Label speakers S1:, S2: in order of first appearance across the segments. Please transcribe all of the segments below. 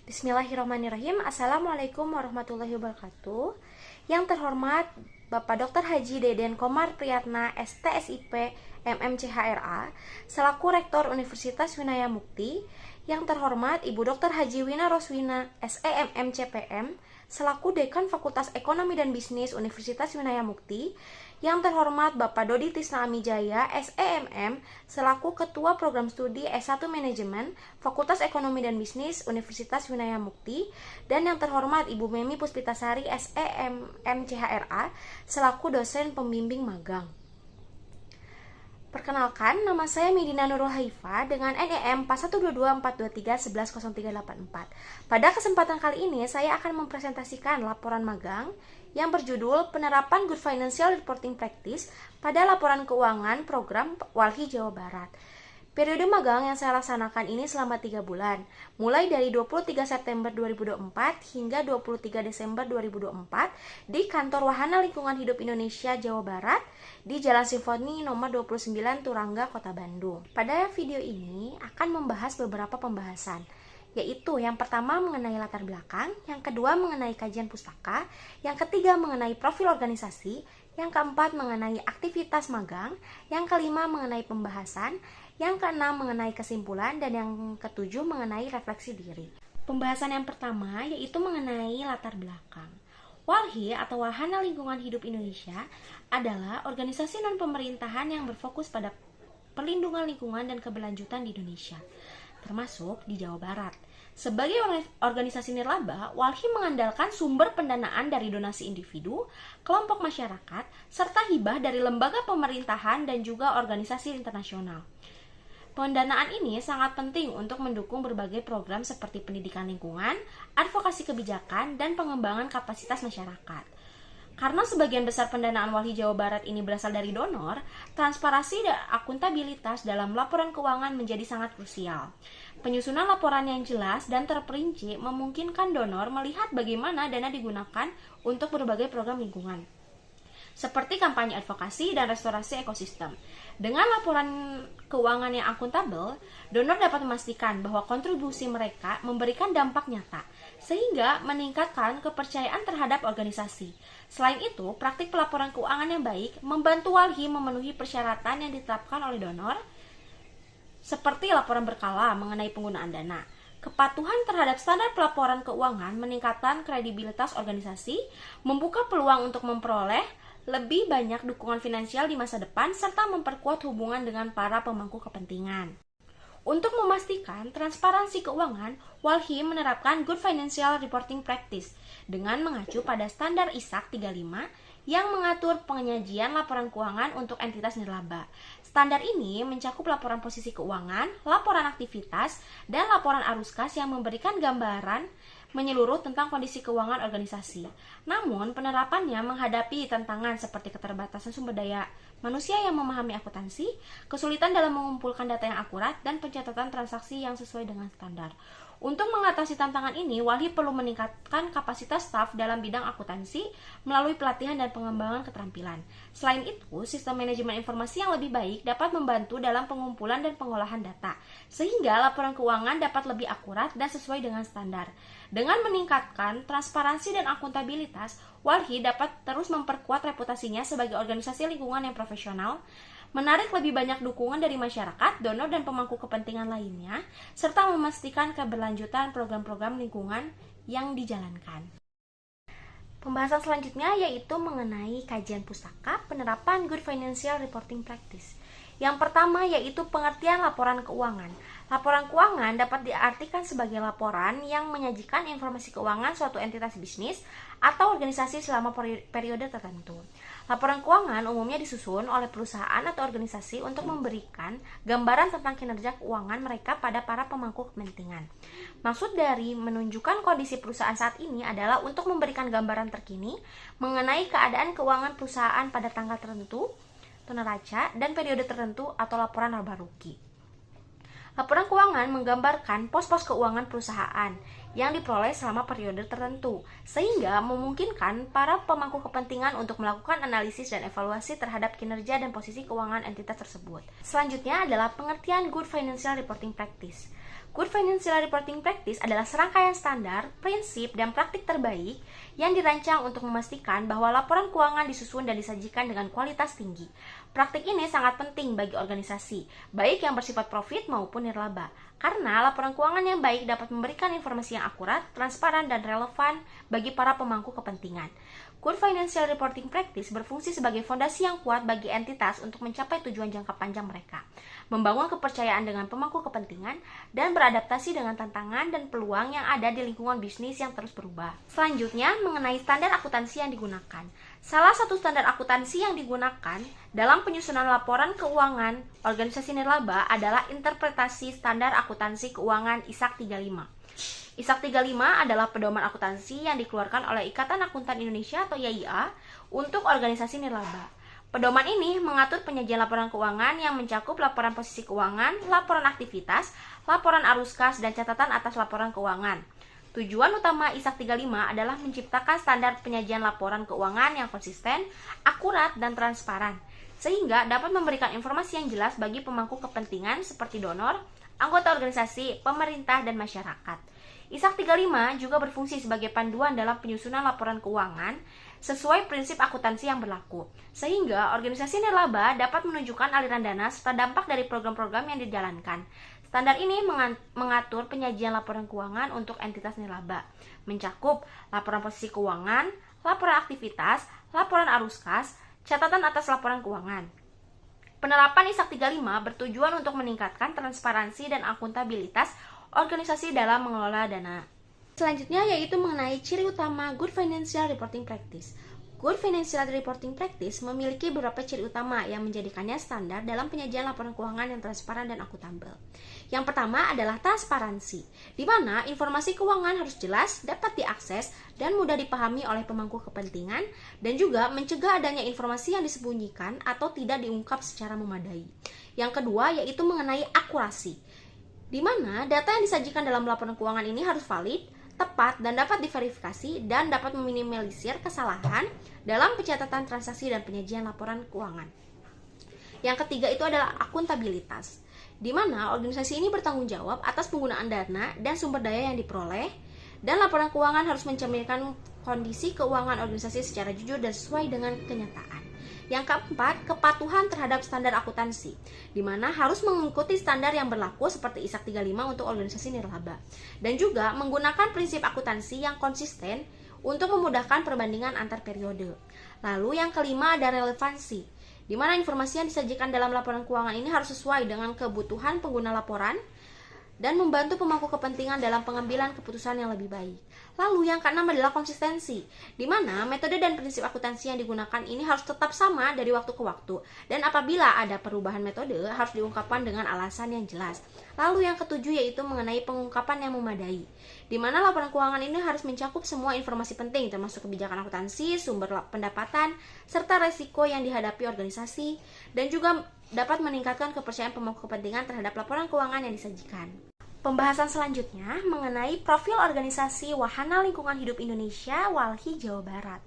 S1: Bismillahirrahmanirrahim. Assalamualaikum warahmatullahi wabarakatuh. Yang terhormat Bapak Dr. Haji Deden Komar Priyatna, STSIP, MMCHRA, selaku Rektor Universitas Winaya Mukti. Yang terhormat Ibu Dr. Haji Wina Roswina, SEMMCPM, selaku Dekan Fakultas Ekonomi dan Bisnis Universitas Winaya Mukti. Yang terhormat Bapak Dodi Tisna Amijaya, SEMM, selaku Ketua Program Studi S1 Manajemen Fakultas Ekonomi dan Bisnis Universitas Winaya Mukti. Dan yang terhormat Ibu Memi Puspitasari, SEMM CHRA, selaku dosen pembimbing magang. Perkenalkan, nama saya Medina Nurul Haifa dengan NEM 4122423110384. Pada kesempatan kali ini, saya akan mempresentasikan laporan magang yang berjudul Penerapan Good Financial Reporting Practice pada Laporan Keuangan Program Walhi Jawa Barat. Periode magang yang saya laksanakan ini selama 3 bulan, mulai dari 23 September 2024 hingga 23 Desember 2024 di Kantor Wahana Lingkungan Hidup Indonesia Jawa Barat di Jalan Simfoni nomor 29 Turangga, Kota Bandung. Pada video ini akan membahas beberapa pembahasan, yaitu yang pertama mengenai latar belakang, yang kedua mengenai kajian pustaka, yang ketiga mengenai profil organisasi, yang keempat mengenai aktivitas magang, yang kelima mengenai pembahasan, yang keenam mengenai kesimpulan, dan yang ketujuh mengenai refleksi diri. Pembahasan yang pertama yaitu mengenai latar belakang. WALHI atau Wahana Lingkungan Hidup Indonesia adalah organisasi non-pemerintahan yang berfokus pada perlindungan lingkungan dan keberlanjutan di Indonesia, termasuk di Jawa Barat. Sebagai organisasi nirlaba, WALHI mengandalkan sumber pendanaan dari donasi individu, kelompok masyarakat, serta hibah dari lembaga pemerintahan dan juga organisasi internasional. Pendanaan ini sangat penting untuk mendukung berbagai program seperti pendidikan lingkungan, advokasi kebijakan, dan pengembangan kapasitas masyarakat. Karena sebagian besar pendanaan Walhi Jawa Barat ini berasal dari donor, transparansi dan akuntabilitas dalam laporan keuangan menjadi sangat krusial. Penyusunan laporan yang jelas dan terperinci memungkinkan donor melihat bagaimana dana digunakan untuk berbagai program lingkungan, seperti kampanye advokasi dan restorasi ekosistem. Dengan laporan keuangan yang akuntabel, donor dapat memastikan bahwa kontribusi mereka memberikan dampak nyata, sehingga meningkatkan kepercayaan terhadap organisasi. Selain itu, praktik pelaporan keuangan yang baik membantu Walhi memenuhi persyaratan yang ditetapkan oleh donor, seperti laporan berkala mengenai penggunaan dana. Kepatuhan terhadap standar pelaporan keuangan meningkatkan kredibilitas organisasi, membuka peluang untuk memperoleh lebih banyak dukungan finansial di masa depan, serta memperkuat hubungan dengan para pemangku kepentingan. Untuk memastikan transparansi keuangan, Walhi menerapkan Good Financial Reporting Practice dengan mengacu pada standar ISAK 35 yang mengatur penyajian laporan keuangan untuk entitas nirlaba. Standar ini mencakup laporan posisi keuangan, laporan aktivitas, dan laporan arus kas yang memberikan gambaran menyeluruh tentang kondisi keuangan organisasi. Namun, penerapannya menghadapi tantangan seperti keterbatasan sumber daya manusia yang memahami akuntansi, kesulitan dalam mengumpulkan data yang akurat, dan pencatatan transaksi yang sesuai dengan standar. Untuk mengatasi tantangan ini, Walhi perlu meningkatkan kapasitas staf dalam bidang akuntansi melalui pelatihan dan pengembangan keterampilan. Selain itu, sistem manajemen informasi yang lebih baik dapat membantu dalam pengumpulan dan pengolahan data, sehingga laporan keuangan dapat lebih akurat dan sesuai dengan standar. Dengan meningkatkan transparansi dan akuntabilitas, Walhi dapat terus memperkuat reputasinya sebagai organisasi lingkungan yang profesional, menarik lebih banyak dukungan dari masyarakat, donor, dan pemangku kepentingan lainnya, serta memastikan keberlanjutan program-program lingkungan yang dijalankan. Pembahasan selanjutnya yaitu mengenai kajian pustaka penerapan Good Financial Reporting Practice. Yang pertama yaitu pengertian laporan keuangan. Laporan keuangan dapat diartikan sebagai laporan yang menyajikan informasi keuangan suatu entitas bisnis atau organisasi selama periode tertentu. Laporan keuangan umumnya disusun oleh perusahaan atau organisasi untuk memberikan gambaran tentang kinerja keuangan mereka pada para pemangku kepentingan. Maksud dari menunjukkan kondisi perusahaan saat ini adalah untuk memberikan gambaran terkini mengenai keadaan keuangan perusahaan pada tanggal tertentu, neraca, dan periode tertentu atau laporan laba rugi. Laporan keuangan menggambarkan pos-pos keuangan perusahaan yang diperoleh selama periode tertentu, sehingga memungkinkan para pemangku kepentingan untuk melakukan analisis dan evaluasi terhadap kinerja dan posisi keuangan entitas tersebut. Selanjutnya adalah pengertian Good Financial Reporting Practice. Good Financial Reporting Practice adalah serangkaian standar, prinsip, dan praktik terbaik yang dirancang untuk memastikan bahwa laporan keuangan disusun dan disajikan dengan kualitas tinggi. Praktik ini sangat penting bagi organisasi, baik yang bersifat profit maupun nirlaba, karena laporan keuangan yang baik dapat memberikan informasi yang akurat, transparan, dan relevan bagi para pemangku kepentingan. Good Financial Reporting Practice berfungsi sebagai fondasi yang kuat bagi entitas untuk mencapai tujuan jangka panjang mereka, membangun kepercayaan dengan pemangku kepentingan, dan beradaptasi dengan tantangan dan peluang yang ada di lingkungan bisnis yang terus berubah. Selanjutnya, mengenai standar akuntansi yang digunakan. Salah satu standar akuntansi yang digunakan dalam penyusunan laporan keuangan organisasi nirlaba adalah interpretasi standar akuntansi keuangan ISAK 35. ISAK 35 adalah pedoman akuntansi yang dikeluarkan oleh Ikatan Akuntan Indonesia atau IAIA untuk organisasi nirlaba. Pedoman ini mengatur penyajian laporan keuangan yang mencakup laporan posisi keuangan, laporan aktivitas, laporan arus kas, dan catatan atas laporan keuangan. Tujuan utama ISAK 35 adalah menciptakan standar penyajian laporan keuangan yang konsisten, akurat, dan transparan, sehingga dapat memberikan informasi yang jelas bagi pemangku kepentingan seperti donor, anggota organisasi, pemerintah, dan masyarakat. ISAK 35 juga berfungsi sebagai panduan dalam penyusunan laporan keuangan sesuai prinsip akuntansi yang berlaku, sehingga organisasi nirlaba dapat menunjukkan aliran dana serta dampak dari program-program yang dijalankan. Standar ini mengatur penyajian laporan keuangan untuk entitas nirlaba, mencakup laporan posisi keuangan, laporan aktivitas, laporan arus kas, catatan atas laporan keuangan. Penerapan ISAK 35 bertujuan untuk meningkatkan transparansi dan akuntabilitas organisasi dalam mengelola dana. Selanjutnya yaitu mengenai ciri utama Good Financial Reporting Practice. Good Financial Reporting Practice memiliki beberapa ciri utama yang menjadikannya standar dalam penyajian laporan keuangan yang transparan dan akuntabel. Yang pertama adalah transparansi, di mana informasi keuangan harus jelas, dapat diakses, dan mudah dipahami oleh pemangku kepentingan, dan juga mencegah adanya informasi yang disembunyikan atau tidak diungkap secara memadai. Yang kedua yaitu mengenai akurasi, di mana data yang disajikan dalam laporan keuangan ini harus valid, tepat, dan dapat diverifikasi dan dapat meminimalisir kesalahan dalam pencatatan transaksi dan penyajian laporan keuangan. Yang ketiga itu adalah akuntabilitas, di mana organisasi ini bertanggung jawab atas penggunaan dana dan sumber daya yang diperoleh, dan laporan keuangan harus mencerminkan kondisi keuangan organisasi secara jujur dan sesuai dengan kenyataan. Yang keempat, kepatuhan terhadap standar akuntansi, di mana harus mengikuti standar yang berlaku seperti ISAK 35 untuk organisasi nirlaba, dan juga menggunakan prinsip akuntansi yang konsisten untuk memudahkan perbandingan antar periode. Lalu yang kelima ada relevansi, di mana informasi yang disajikan dalam laporan keuangan ini harus sesuai dengan kebutuhan pengguna laporan dan membantu pemangku kepentingan dalam pengambilan keputusan yang lebih baik. Lalu yang keenam adalah konsistensi, di mana metode dan prinsip akuntansi yang digunakan ini harus tetap sama dari waktu ke waktu, dan apabila ada perubahan metode harus diungkapkan dengan alasan yang jelas. Lalu yang ketujuh yaitu mengenai pengungkapan yang memadai, di mana laporan keuangan ini harus mencakup semua informasi penting termasuk kebijakan akuntansi, sumber pendapatan, serta resiko yang dihadapi organisasi, dan juga dapat meningkatkan kepercayaan pemangku kepentingan terhadap laporan keuangan yang disajikan. Pembahasan selanjutnya mengenai profil organisasi Wahana Lingkungan Hidup Indonesia Walhi Jawa Barat.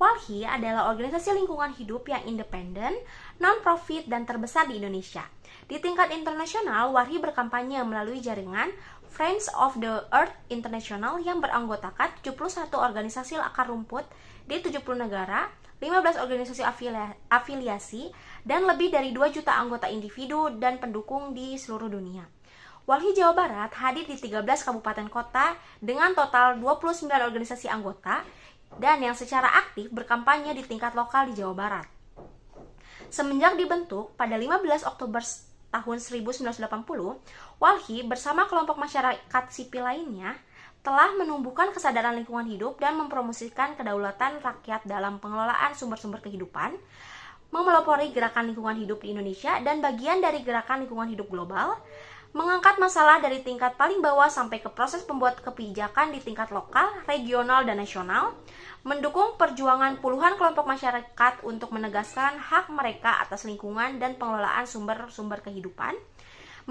S1: Walhi adalah organisasi lingkungan hidup yang independen, non-profit, dan terbesar di Indonesia. Di tingkat internasional, Walhi berkampanye melalui jaringan Friends of the Earth International yang beranggotakan 71 organisasi akar rumput di 70 negara, 15 organisasi afiliasi, dan lebih dari 2 juta anggota individu dan pendukung di seluruh dunia. Walhi Jawa Barat hadir di 13 kabupaten kota dengan total 29 organisasi anggota dan yang secara aktif berkampanye di tingkat lokal di Jawa Barat. Semenjak dibentuk pada 15 Oktober tahun 1980, Walhi bersama kelompok masyarakat sipil lainnya telah menumbuhkan kesadaran lingkungan hidup dan mempromosikan kedaulatan rakyat dalam pengelolaan sumber-sumber kehidupan, memelopori gerakan lingkungan hidup di Indonesia dan bagian dari gerakan lingkungan hidup global, mengangkat masalah dari tingkat paling bawah sampai ke proses pembuat kebijakan di tingkat lokal, regional, dan nasional, mendukung perjuangan puluhan kelompok masyarakat untuk menegaskan hak mereka atas lingkungan dan pengelolaan sumber-sumber kehidupan,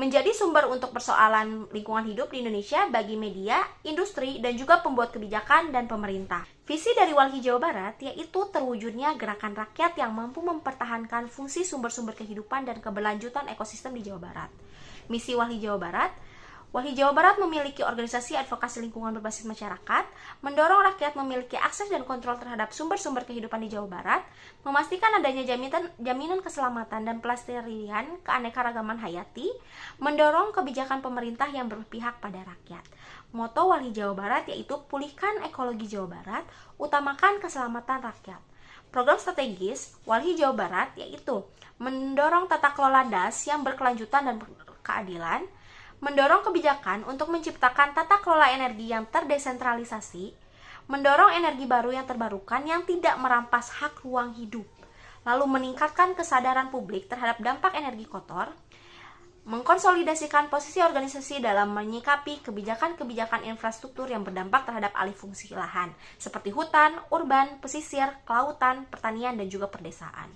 S1: menjadi sumber untuk persoalan lingkungan hidup di Indonesia bagi media, industri, dan juga pembuat kebijakan dan pemerintah. Visi dari Walhi Jawa Barat yaitu terwujudnya gerakan rakyat yang mampu mempertahankan fungsi sumber-sumber kehidupan dan keberlanjutan ekosistem di Jawa Barat. Misi Walhi Jawa Barat, Walhi Jawa Barat memiliki organisasi advokasi lingkungan berbasis masyarakat, mendorong rakyat memiliki akses dan kontrol terhadap sumber-sumber kehidupan di Jawa Barat, memastikan adanya jaminan keselamatan dan pelestarian keanekaragaman hayati, mendorong kebijakan pemerintah yang berpihak pada rakyat. Moto Walhi Jawa Barat yaitu pulihkan ekologi Jawa Barat, utamakan keselamatan rakyat. Program strategis Walhi Jawa Barat yaitu mendorong tata kelola DAS yang berkelanjutan dan berkeadilan, mendorong kebijakan untuk menciptakan tata kelola energi yang terdesentralisasi, mendorong energi baru yang terbarukan yang tidak merampas hak ruang hidup, lalu meningkatkan kesadaran publik terhadap dampak energi kotor, mengkonsolidasikan posisi organisasi dalam menyikapi kebijakan-kebijakan infrastruktur yang berdampak terhadap alih fungsi lahan, seperti hutan, urban, pesisir, kelautan, pertanian, dan juga perdesaan.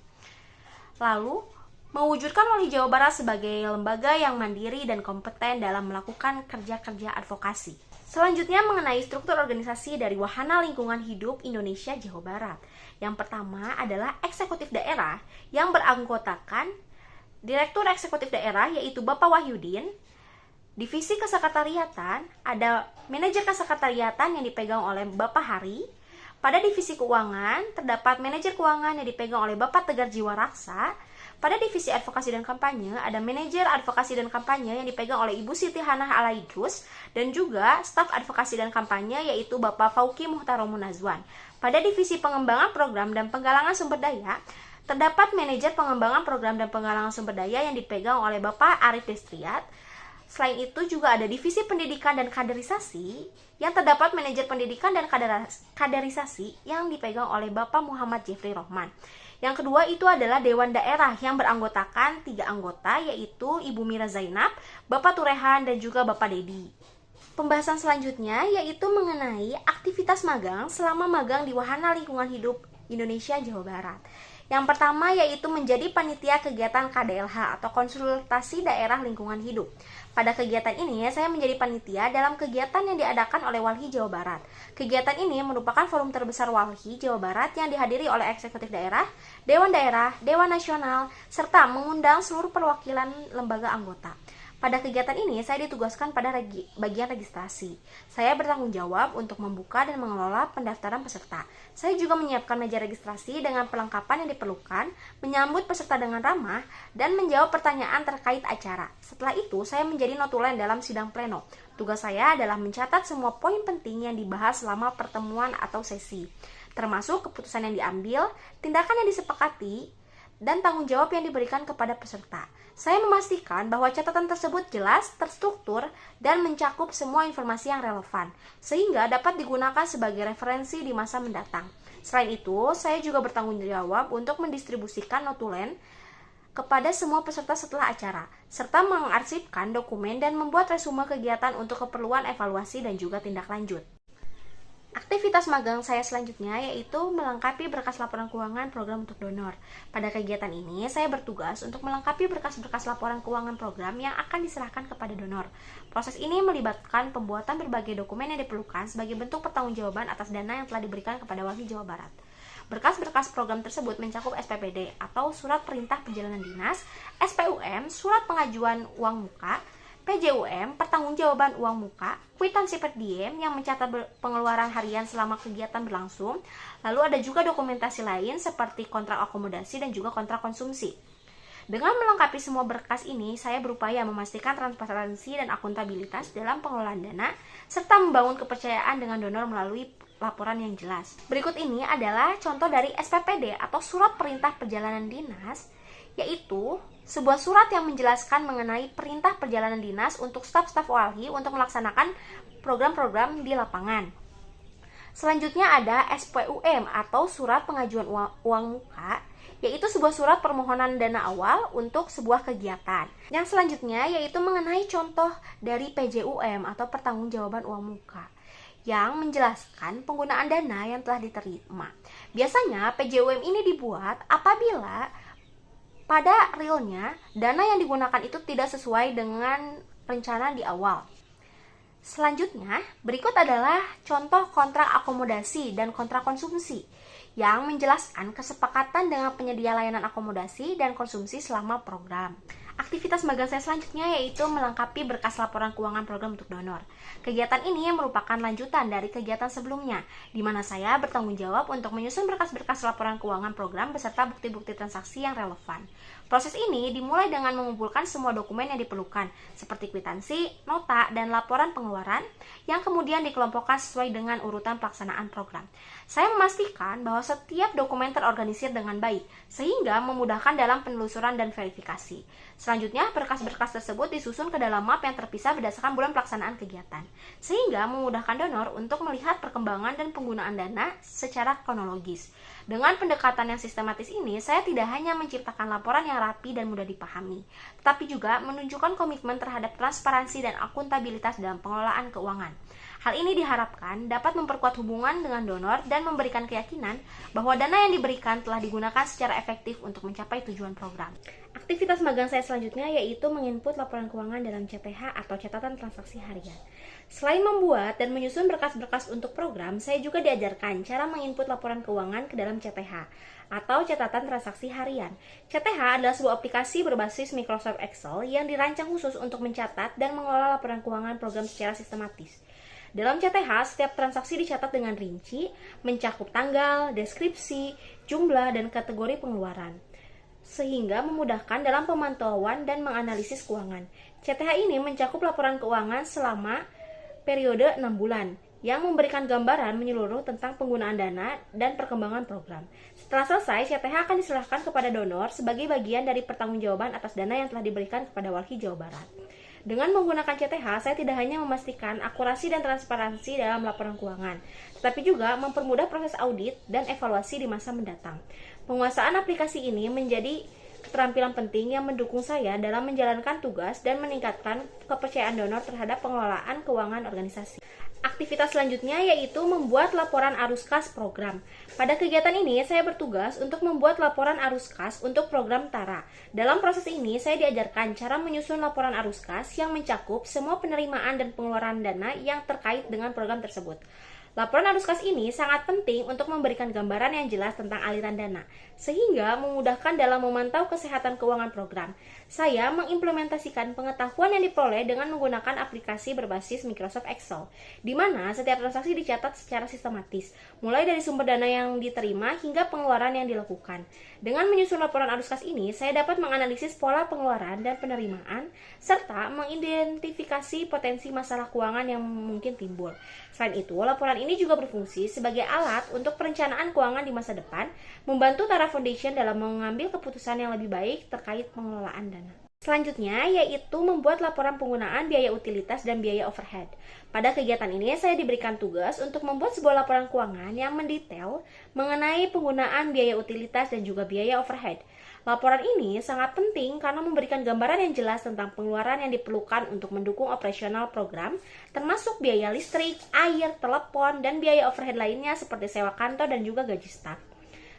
S1: Lalu, mewujudkan Walhi Jawa Barat sebagai lembaga yang mandiri dan kompeten dalam melakukan kerja-kerja advokasi. Selanjutnya mengenai struktur organisasi dari Wahana Lingkungan Hidup Indonesia Jawa Barat. Yang pertama adalah eksekutif daerah yang beranggotakan Direktur Eksekutif Daerah yaitu Bapak Wahyudin. Divisi kesekretariatan ada manajer kesekretariatan yang dipegang oleh Bapak Hari. Pada divisi keuangan terdapat manajer keuangan yang dipegang oleh Bapak Tegar Jiwaraksa. Pada divisi advokasi dan kampanye, ada manajer advokasi dan kampanye yang dipegang oleh Ibu Siti Hanah Alaidrus dan juga staf advokasi dan kampanye yaitu Bapak Fauki Muhtaromun Nazwan. Pada divisi pengembangan program dan penggalangan sumber daya, terdapat manajer pengembangan program dan penggalangan sumber daya yang dipegang oleh Bapak Arif Destriat. Selain itu juga ada divisi pendidikan dan kaderisasi yang terdapat manajer pendidikan dan kaderisasi yang dipegang oleh Bapak Muhammad Jeffrey Rohman. Yang kedua itu adalah Dewan Daerah yang beranggotakan 3 anggota yaitu Ibu Mira Zainab, Bapak Turehan, dan juga Bapak Dedi. Pembahasan selanjutnya yaitu mengenai aktivitas magang selama magang di Wahana Lingkungan Hidup Indonesia Jawa Barat. Yang pertama yaitu menjadi panitia kegiatan KDLH atau Konsultasi Daerah Lingkungan Hidup. Pada kegiatan ini saya menjadi panitia dalam kegiatan yang diadakan oleh Walhi Jawa Barat. Kegiatan ini merupakan forum terbesar Walhi Jawa Barat yang dihadiri oleh eksekutif daerah, Dewan Nasional, serta mengundang seluruh perwakilan lembaga anggota. Pada kegiatan ini, saya ditugaskan pada bagian registrasi. Saya bertanggung jawab untuk membuka dan mengelola pendaftaran peserta. Saya juga menyiapkan meja registrasi dengan perlengkapan yang diperlukan, menyambut peserta dengan ramah, dan menjawab pertanyaan terkait acara. Setelah itu, saya menjadi notulen dalam sidang pleno. Tugas saya adalah mencatat semua poin penting yang dibahas selama pertemuan atau sesi, termasuk keputusan yang diambil, tindakan yang disepakati, dan tanggung jawab yang diberikan kepada peserta. Saya memastikan bahwa catatan tersebut jelas, terstruktur, dan mencakup semua informasi yang relevan, sehingga dapat digunakan sebagai referensi di masa mendatang. Selain itu, saya juga bertanggung jawab untuk mendistribusikan notulen kepada semua peserta setelah acara, serta mengarsipkan dokumen dan membuat resume kegiatan untuk keperluan evaluasi dan juga tindak lanjut. Aktivitas magang saya selanjutnya yaitu melengkapi berkas laporan keuangan program untuk donor. Pada kegiatan ini, saya bertugas untuk melengkapi berkas-berkas laporan keuangan program yang akan diserahkan kepada donor. Proses ini melibatkan pembuatan berbagai dokumen yang diperlukan sebagai bentuk pertanggungjawaban atas dana yang telah diberikan kepada Walhi Jawa Barat. Berkas-berkas program tersebut mencakup SPPD atau Surat Perintah Perjalanan Dinas, SPUM, Surat Pengajuan Uang Muka, PJUM, pertanggungjawaban uang muka, kwitansi per diem yang mencatat pengeluaran harian selama kegiatan berlangsung, lalu ada juga dokumentasi lain seperti kontrak akomodasi dan juga kontrak konsumsi. Dengan melengkapi semua berkas ini, saya berupaya memastikan transparansi dan akuntabilitas dalam pengelolaan dana, serta membangun kepercayaan dengan donor melalui laporan yang jelas. Berikut ini adalah contoh dari SPPD atau Surat Perintah Perjalanan Dinas, yaitu sebuah surat yang menjelaskan mengenai perintah perjalanan dinas untuk staf-staf Walhi untuk melaksanakan program-program di lapangan. Selanjutnya ada SPUM atau Surat Pengajuan Uang Muka, yaitu sebuah surat permohonan dana awal untuk sebuah kegiatan. Yang selanjutnya yaitu mengenai contoh dari PJUM atau Pertanggungjawaban Uang Muka, yang menjelaskan penggunaan dana yang telah diterima. Biasanya PJUM ini dibuat apabila pada realnya, dana yang digunakan itu tidak sesuai dengan rencana di awal. Selanjutnya, berikut adalah contoh kontrak akomodasi dan kontrak konsumsi yang menjelaskan kesepakatan dengan penyedia layanan akomodasi dan konsumsi selama program. Aktivitas magang saya selanjutnya yaitu melengkapi berkas laporan keuangan program untuk donor. Kegiatan ini merupakan lanjutan dari kegiatan sebelumnya, di mana saya bertanggung jawab untuk menyusun berkas-berkas laporan keuangan program beserta bukti-bukti transaksi yang relevan. Proses ini dimulai dengan mengumpulkan semua dokumen yang diperlukan, seperti kwitansi, nota, dan laporan pengeluaran, yang kemudian dikelompokkan sesuai dengan urutan pelaksanaan program. Saya memastikan bahwa setiap dokumen terorganisir dengan baik, sehingga memudahkan dalam penelusuran dan verifikasi. Selanjutnya, berkas-berkas tersebut disusun ke dalam map yang terpisah berdasarkan bulan pelaksanaan kegiatan, sehingga memudahkan donor untuk melihat perkembangan dan penggunaan dana secara kronologis. Dengan pendekatan yang sistematis ini, saya tidak hanya menciptakan laporan yang rapi dan mudah dipahami, tetapi juga menunjukkan komitmen terhadap transparansi dan akuntabilitas dalam pengelolaan keuangan. Hal ini diharapkan dapat memperkuat hubungan dengan donor dan memberikan keyakinan bahwa dana yang diberikan telah digunakan secara efektif untuk mencapai tujuan program. Aktivitas magang saya selanjutnya yaitu menginput laporan keuangan dalam CTH atau catatan transaksi harian. Selain membuat dan menyusun berkas-berkas untuk program, saya juga diajarkan cara menginput laporan keuangan ke dalam CTH atau catatan transaksi harian. CTH adalah sebuah aplikasi berbasis Microsoft Excel yang dirancang khusus untuk mencatat dan mengelola laporan keuangan program secara sistematis. Dalam CTH, setiap transaksi dicatat dengan rinci, mencakup tanggal, deskripsi, jumlah, dan kategori pengeluaran, sehingga memudahkan dalam pemantauan dan menganalisis keuangan. CTH ini mencakup laporan keuangan selama periode 6 bulan, yang memberikan gambaran menyeluruh tentang penggunaan dana dan perkembangan program. Setelah selesai, CTH akan diserahkan kepada donor sebagai bagian dari pertanggungjawaban atas dana yang telah diberikan kepada Walhi Jawa Barat. Dengan menggunakan CTH, saya tidak hanya memastikan akurasi dan transparansi dalam laporan keuangan, tetapi juga mempermudah proses audit dan evaluasi di masa mendatang. Penguasaan aplikasi ini menjadi keterampilan penting yang mendukung saya dalam menjalankan tugas dan meningkatkan kepercayaan donor terhadap pengelolaan keuangan organisasi. Aktivitas selanjutnya yaitu membuat laporan arus kas program. Pada kegiatan ini, saya bertugas untuk membuat laporan arus kas untuk program TARA. Dalam proses ini, saya diajarkan cara menyusun laporan arus kas yang mencakup semua penerimaan dan pengeluaran dana yang terkait dengan program tersebut. Laporan arus kas ini sangat penting untuk memberikan gambaran yang jelas tentang aliran dana, sehingga memudahkan dalam memantau kesehatan keuangan program. Saya mengimplementasikan pengetahuan yang diperoleh dengan menggunakan aplikasi berbasis Microsoft Excel, di mana setiap transaksi dicatat secara sistematis, mulai dari sumber dana yang diterima hingga pengeluaran yang dilakukan. Dengan menyusun laporan arus kas ini, saya dapat menganalisis pola pengeluaran dan penerimaan, serta mengidentifikasi potensi masalah keuangan yang mungkin timbul. Selain itu, laporan ini juga berfungsi sebagai alat untuk perencanaan keuangan di masa depan, membantu Tara Foundation dalam mengambil keputusan yang lebih baik terkait pengelolaan dana. Selanjutnya, yaitu membuat laporan penggunaan biaya utilitas dan biaya overhead. Pada kegiatan ini, saya diberikan tugas untuk membuat sebuah laporan keuangan yang mendetail mengenai penggunaan biaya utilitas dan juga biaya overhead. Laporan ini sangat penting karena memberikan gambaran yang jelas tentang pengeluaran yang diperlukan untuk mendukung operasional program, termasuk biaya listrik, air, telepon, dan biaya overhead lainnya seperti sewa kantor dan juga gaji staf.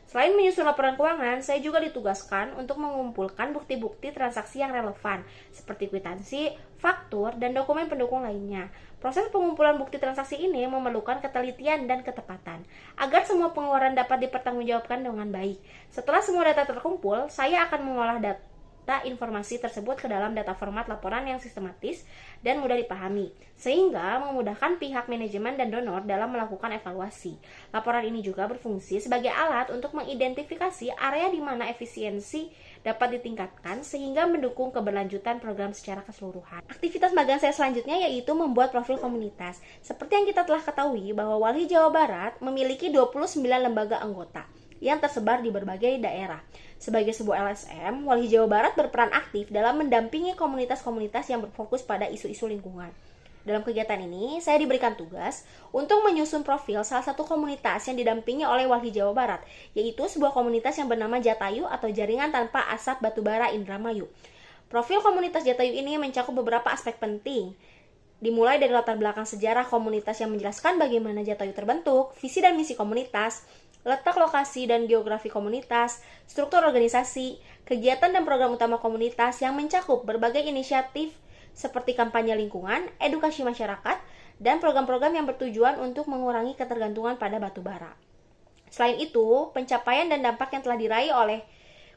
S1: Selain menyusun laporan keuangan, saya juga ditugaskan untuk mengumpulkan bukti-bukti transaksi yang relevan, seperti kwitansi, faktur, dan dokumen pendukung lainnya. Proses pengumpulan bukti transaksi ini memerlukan ketelitian dan ketepatan, agar semua pengeluaran dapat dipertanggungjawabkan dengan baik. Setelah semua data terkumpul, saya akan mengolah data informasi tersebut ke dalam data format laporan yang sistematis dan mudah dipahami, sehingga memudahkan pihak manajemen dan donor dalam melakukan evaluasi. Laporan ini juga berfungsi sebagai alat untuk mengidentifikasi area di mana efisiensi dapat ditingkatkan sehingga mendukung keberlanjutan program secara keseluruhan. Aktivitas magang saya selanjutnya yaitu membuat profil komunitas. Seperti yang kita telah ketahui bahwa Walhi Jawa Barat memiliki 29 lembaga anggota yang tersebar di berbagai daerah. Sebagai sebuah LSM, Walhi Jawa Barat berperan aktif dalam mendampingi komunitas-komunitas yang berfokus pada isu-isu lingkungan. Dalam kegiatan ini, saya diberikan tugas untuk menyusun profil salah satu komunitas yang didampingi oleh Walhi Jawa Barat, yaitu sebuah komunitas yang bernama Jatayu atau Jaringan Tanpa Asap Batubara Indramayu. Profil komunitas Jatayu ini mencakup beberapa aspek penting, dimulai dari latar belakang sejarah komunitas yang menjelaskan bagaimana Jatayu terbentuk, visi dan misi komunitas, letak lokasi dan geografi komunitas, struktur organisasi, kegiatan dan program utama komunitas yang mencakup berbagai inisiatif seperti kampanye lingkungan, edukasi masyarakat, dan program-program yang bertujuan untuk mengurangi ketergantungan pada batu bara. Selain itu, pencapaian dan dampak yang telah diraih oleh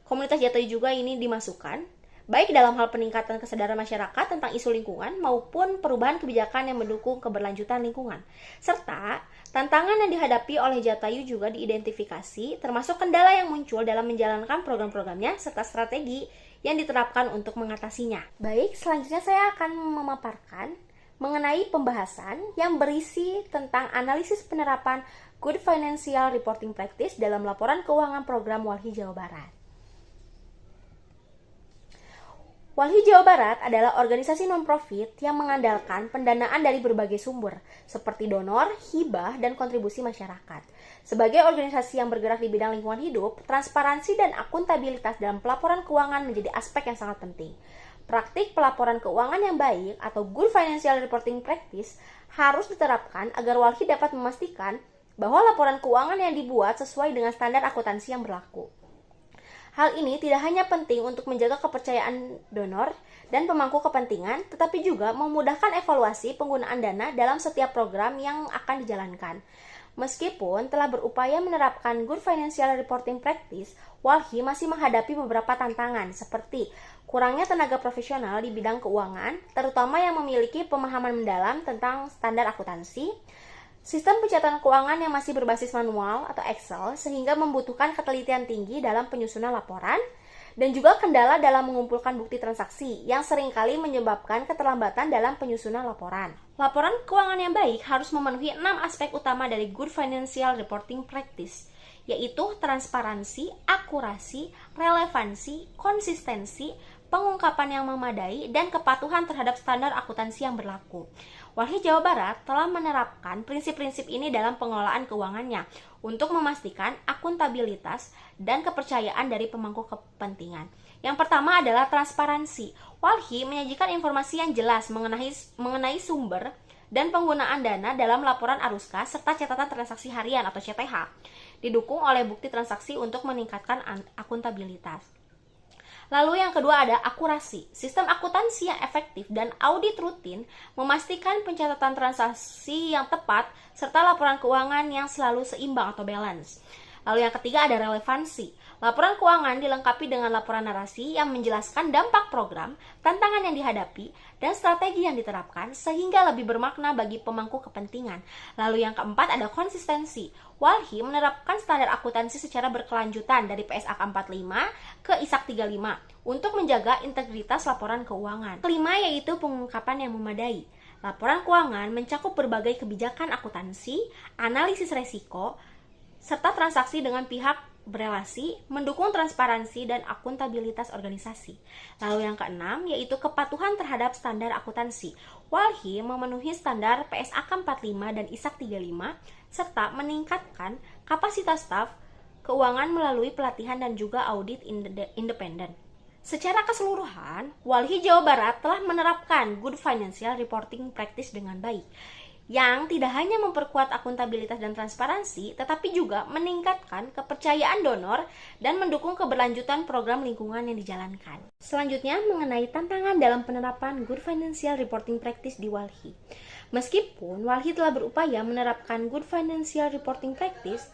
S1: komunitas Jatayu juga ini dimasukkan baik dalam hal peningkatan kesadaran masyarakat tentang isu lingkungan maupun perubahan kebijakan yang mendukung keberlanjutan lingkungan. Serta, tantangan yang dihadapi oleh Jatayu juga diidentifikasi, termasuk kendala yang muncul dalam menjalankan program-programnya serta strategi yang diterapkan untuk mengatasinya. Baik, selanjutnya saya akan memaparkan mengenai pembahasan yang berisi tentang analisis penerapan Good Financial Reporting Practice dalam laporan keuangan program Walhi Jawa Barat. Walhi Jawa Barat adalah organisasi non-profit yang mengandalkan pendanaan dari berbagai sumber, seperti donor, hibah, dan kontribusi masyarakat. Sebagai organisasi yang bergerak di bidang lingkungan hidup, transparansi dan akuntabilitas dalam pelaporan keuangan menjadi aspek yang sangat penting. Praktik pelaporan keuangan yang baik atau Good Financial Reporting Practice harus diterapkan agar Walhi dapat memastikan bahwa laporan keuangan yang dibuat sesuai dengan standar akuntansi yang berlaku. Hal ini tidak hanya penting untuk menjaga kepercayaan donor dan pemangku kepentingan, tetapi juga memudahkan evaluasi penggunaan dana dalam setiap program yang akan dijalankan. Meskipun telah berupaya menerapkan Good Financial Reporting Practice, Walhi masih menghadapi beberapa tantangan seperti kurangnya tenaga profesional di bidang keuangan, terutama yang memiliki pemahaman mendalam tentang standar akuntansi, sistem pencatatan keuangan yang masih berbasis manual atau Excel sehingga membutuhkan ketelitian tinggi dalam penyusunan laporan, dan juga kendala dalam mengumpulkan bukti transaksi yang seringkali menyebabkan keterlambatan dalam penyusunan laporan. Laporan keuangan yang baik harus memenuhi 6 aspek utama dari Good Financial Reporting Practice, yaitu transparansi, akurasi, relevansi, konsistensi, pengungkapan yang memadai, dan kepatuhan terhadap standar akuntansi yang berlaku. Walhi Jawa Barat telah menerapkan prinsip-prinsip ini dalam pengelolaan keuangannya untuk memastikan akuntabilitas dan kepercayaan dari pemangku kepentingan. Yang pertama adalah transparansi. Walhi menyajikan informasi yang jelas mengenai sumber dan penggunaan dana dalam laporan arus kas serta catatan transaksi harian atau CTH, didukung oleh bukti transaksi untuk meningkatkan akuntabilitas. Lalu yang kedua ada akurasi. Sistem akuntansi yang efektif dan audit rutin memastikan pencatatan transaksi yang tepat serta laporan keuangan yang selalu seimbang atau balance. Lalu yang ketiga ada relevansi. Laporan keuangan dilengkapi dengan laporan narasi yang menjelaskan dampak program, tantangan yang dihadapi, dan strategi yang diterapkan sehingga lebih bermakna bagi pemangku kepentingan. Lalu yang keempat ada konsistensi. Walhi menerapkan standar akuntansi secara berkelanjutan dari PSAK 45 ke ISAK 35 untuk menjaga integritas laporan keuangan. Kelima yaitu pengungkapan yang memadai. Laporan keuangan mencakup berbagai kebijakan akuntansi, analisis resiko, serta transaksi dengan pihak berelasi, mendukung transparansi dan akuntabilitas organisasi. Lalu yang keenam yaitu kepatuhan terhadap standar akuntansi. Walhi memenuhi standar PSAK 45 dan ISAK 35 serta meningkatkan kapasitas staf keuangan melalui pelatihan dan juga audit independen. Secara keseluruhan, Walhi Jawa Barat telah menerapkan Good Financial Reporting Practice dengan baik, yang tidak hanya memperkuat akuntabilitas dan transparansi, tetapi juga meningkatkan kepercayaan donor dan mendukung keberlanjutan program lingkungan yang dijalankan. Selanjutnya, mengenai tantangan dalam penerapan Good Financial Reporting Practice di Walhi. Meskipun Walhi telah berupaya menerapkan Good Financial Reporting Practice,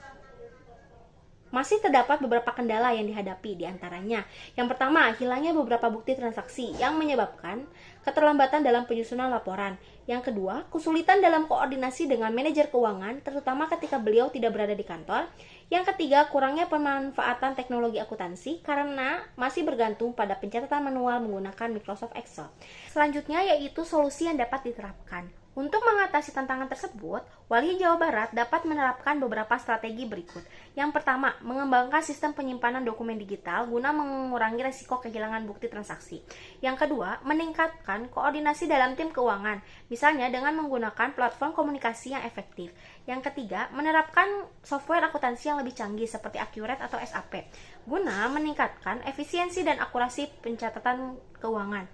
S1: masih terdapat beberapa kendala yang dihadapi, diantaranya. Yang pertama, hilangnya beberapa bukti transaksi yang menyebabkan keterlambatan dalam penyusunan laporan. Yang kedua, kesulitan dalam koordinasi dengan manajer keuangan, terutama ketika beliau tidak berada di kantor. Yang ketiga, kurangnya pemanfaatan teknologi akuntansi karena masih bergantung pada pencatatan manual menggunakan Microsoft Excel. Selanjutnya yaitu solusi yang dapat diterapkan. Untuk mengatasi tantangan tersebut, Walhi Jawa Barat dapat menerapkan beberapa strategi berikut. Yang pertama, mengembangkan sistem penyimpanan dokumen digital guna mengurangi risiko kehilangan bukti transaksi. Yang kedua, meningkatkan koordinasi dalam tim keuangan, misalnya dengan menggunakan platform komunikasi yang efektif. Yang ketiga, menerapkan software akuntansi yang lebih canggih seperti Accurate atau SAP, guna meningkatkan efisiensi dan akurasi pencatatan keuangan.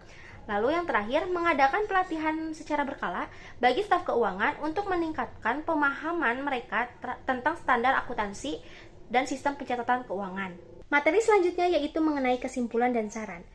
S1: Lalu yang terakhir, mengadakan pelatihan secara berkala bagi staf keuangan untuk meningkatkan pemahaman mereka tentang standar akuntansi dan sistem pencatatan keuangan. Materi selanjutnya yaitu mengenai kesimpulan dan saran.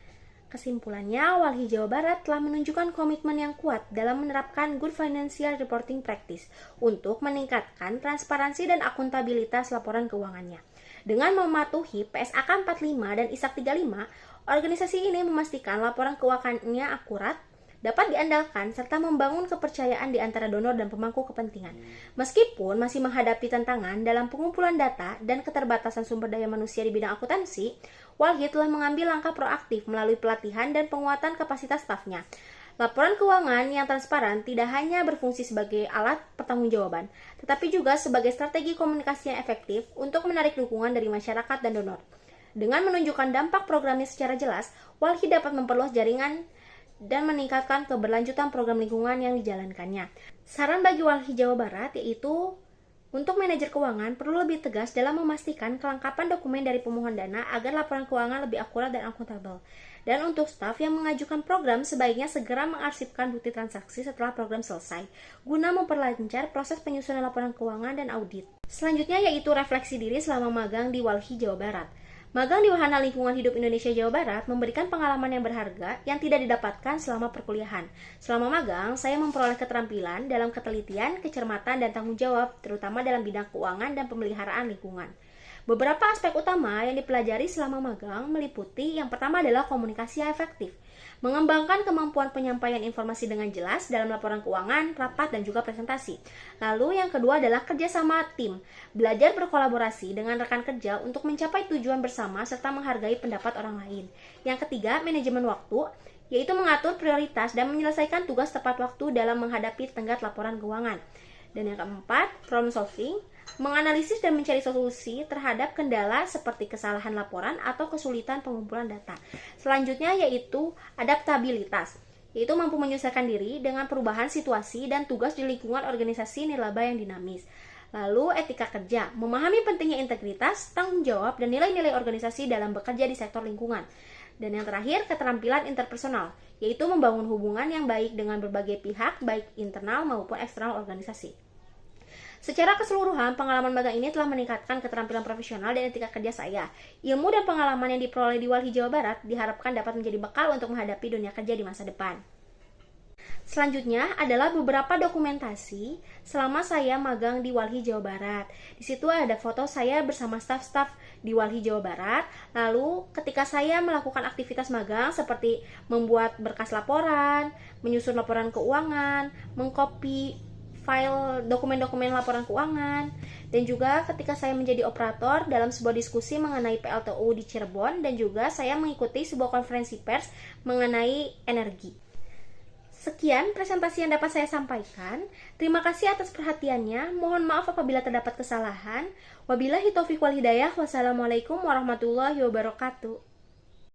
S1: Kesimpulannya, Walhi Jawa Barat telah menunjukkan komitmen yang kuat dalam menerapkan Good Financial Reporting Practice untuk meningkatkan transparansi dan akuntabilitas laporan keuangannya. Dengan mematuhi PSAK 45 dan ISAK 35, Organisasi ini memastikan laporan keuangannya akurat, dapat diandalkan, serta membangun kepercayaan di antara donor dan pemangku kepentingan. Meskipun masih menghadapi tantangan dalam pengumpulan data dan keterbatasan sumber daya manusia di bidang akuntansi, Walhi telah mengambil langkah proaktif melalui pelatihan dan penguatan kapasitas stafnya. Laporan keuangan yang transparan tidak hanya berfungsi sebagai alat pertanggungjawaban, tetapi juga sebagai strategi komunikasi yang efektif untuk menarik dukungan dari masyarakat dan donor. Dengan menunjukkan dampak programnya secara jelas, Walhi dapat memperluas jaringan dan meningkatkan keberlanjutan program lingkungan yang dijalankannya. Saran bagi Walhi Jawa Barat yaitu untuk manajer keuangan perlu lebih tegas dalam memastikan kelengkapan dokumen dari pemohon dana agar laporan keuangan lebih akurat dan akuntabel. Dan untuk staf yang mengajukan program sebaiknya segera mengarsipkan bukti transaksi setelah program selesai, guna memperlancar proses penyusunan laporan keuangan dan audit. Selanjutnya yaitu refleksi diri selama magang di Walhi Jawa Barat. Magang di Wahana Lingkungan Hidup Indonesia Jawa Barat memberikan pengalaman yang berharga yang tidak didapatkan selama perkuliahan. Selama magang, saya memperoleh keterampilan dalam ketelitian, kecermatan, dan tanggung jawab, terutama dalam bidang keuangan dan pemeliharaan lingkungan. Beberapa aspek utama yang dipelajari selama magang meliputi yang pertama adalah komunikasi yang efektif, mengembangkan kemampuan penyampaian informasi dengan jelas dalam laporan keuangan, rapat, dan juga presentasi. Lalu yang kedua adalah kerjasama tim, belajar berkolaborasi dengan rekan kerja untuk mencapai tujuan bersama serta menghargai pendapat orang lain. Yang ketiga, manajemen waktu, yaitu mengatur prioritas dan menyelesaikan tugas tepat waktu dalam menghadapi tenggat laporan keuangan. Dan yang keempat, problem solving, menganalisis dan mencari solusi terhadap kendala seperti kesalahan laporan atau kesulitan pengumpulan data. Selanjutnya yaitu adaptabilitas, yaitu mampu menyesuaikan diri dengan perubahan situasi dan tugas di lingkungan organisasi nirlaba yang dinamis. Lalu etika kerja, memahami pentingnya integritas, tanggung jawab, dan nilai-nilai organisasi dalam bekerja di sektor lingkungan. Dan yang terakhir, keterampilan interpersonal, yaitu membangun hubungan yang baik dengan berbagai pihak, baik internal maupun eksternal organisasi. Secara keseluruhan, pengalaman magang ini telah meningkatkan keterampilan profesional dan etika kerja saya. Ilmu dan pengalaman yang diperoleh di Walhi Jawa Barat diharapkan dapat menjadi bekal untuk menghadapi dunia kerja di masa depan. Selanjutnya adalah beberapa dokumentasi selama saya magang di Walhi Jawa Barat. Di situ ada foto saya bersama staf-staf di Walhi Jawa Barat. Lalu ketika saya melakukan aktivitas magang seperti membuat berkas laporan, menyusun laporan keuangan, mengcopy file dokumen-dokumen laporan keuangan, dan juga ketika saya menjadi operator dalam sebuah diskusi mengenai PLTU di Cirebon, dan juga saya mengikuti sebuah konferensi pers mengenai energi. Sekian presentasi yang dapat saya sampaikan. Terima kasih atas perhatiannya. Mohon maaf apabila terdapat kesalahan. Wabillahi taufiq wal hidayah. Wassalamualaikum warahmatullahi wabarakatuh.